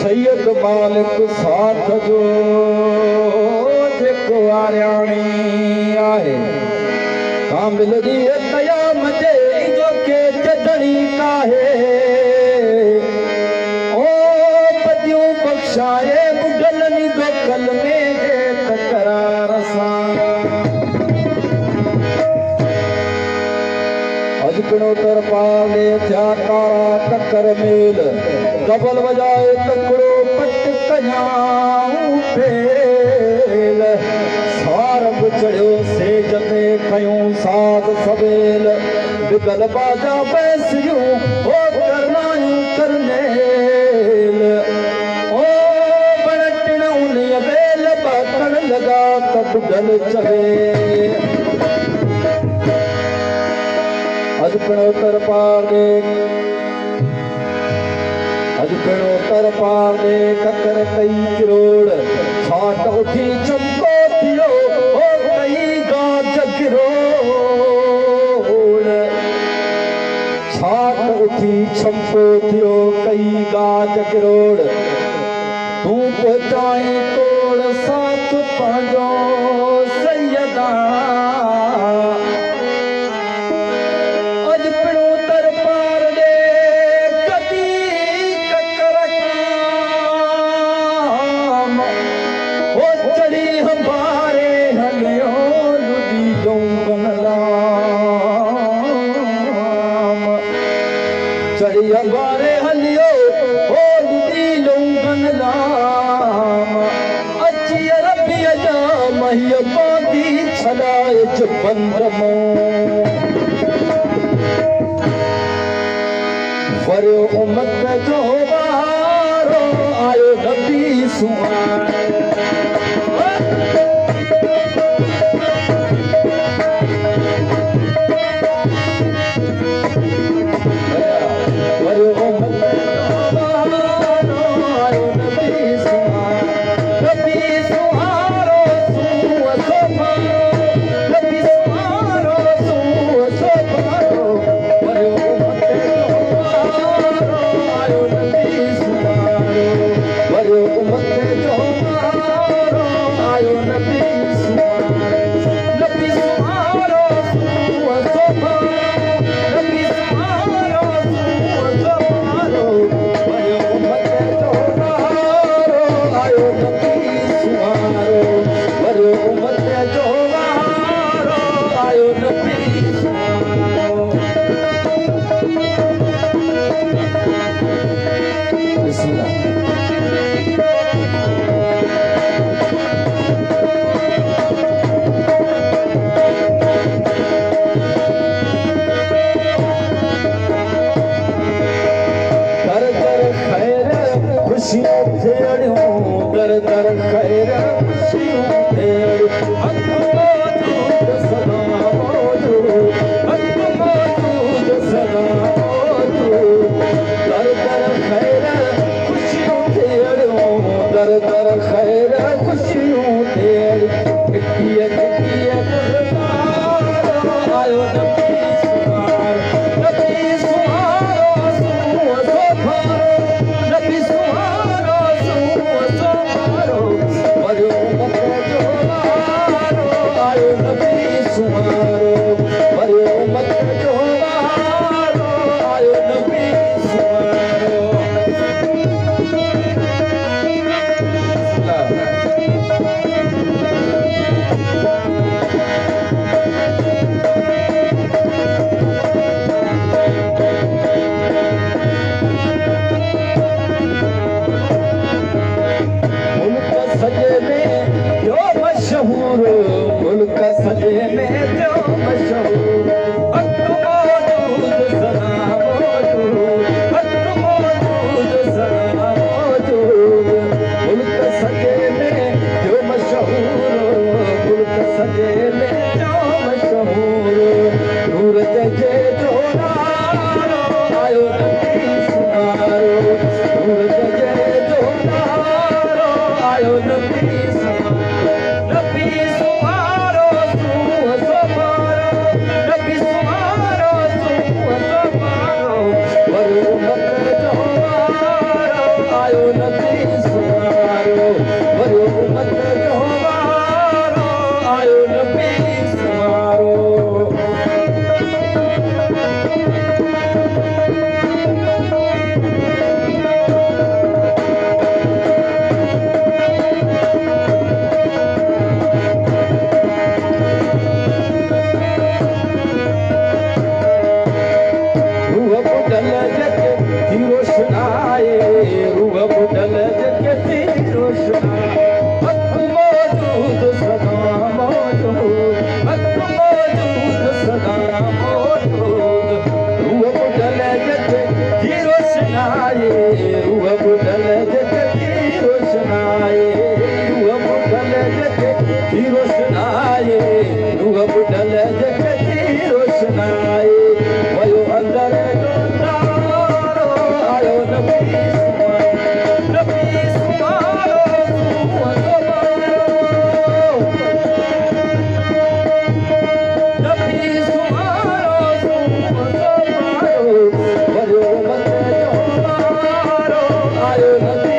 सैयद मालिक साथ जो जेको आरियाणी आहे कामिल दी क़याम जे ईंदो के जदड़ी काहे ओ बदियूं बख्शाए बुढलनी दो कलमे जे तकरार सां अजकड़ो तरपाले थिया कारा टकर मेल डबल बजाए तकड़ो पट कयाऊं फेल सारब चढ़ियो सेज ते खयूं साध सवेल बिगल बाजा पैसियूं ओ करनायूं करनेल ओ बण टिण उन्हीअ वेल बाटण लॻा त बुढल चवे अजकड़ो तरपाले अजकड़ो तरपाले ककर कई किरोड़ छाट उठी चमको थियो ओ कई गाज किरोड़ छाट उठी चमको थियो कई गाज किरोड़ तू पहुचाई तोड़ साथ पंहिंजो सैयदा बारे हलियो हो दी लौंगन लाम अची रबिया जा महिया बादी छलाए च बंदमो वरो उम्मत जो वारो आयो नबी सुहान दर दर खैर खुशियों तेरी हक मौजूद सदा मौजूद हक मौजूद सदा मौजूद दर दर खैर खुशियों तेरी दर दर खैर खुशियों तेरी टिकिया टिकिया आयो नबी सुहार नबी सुहारो रख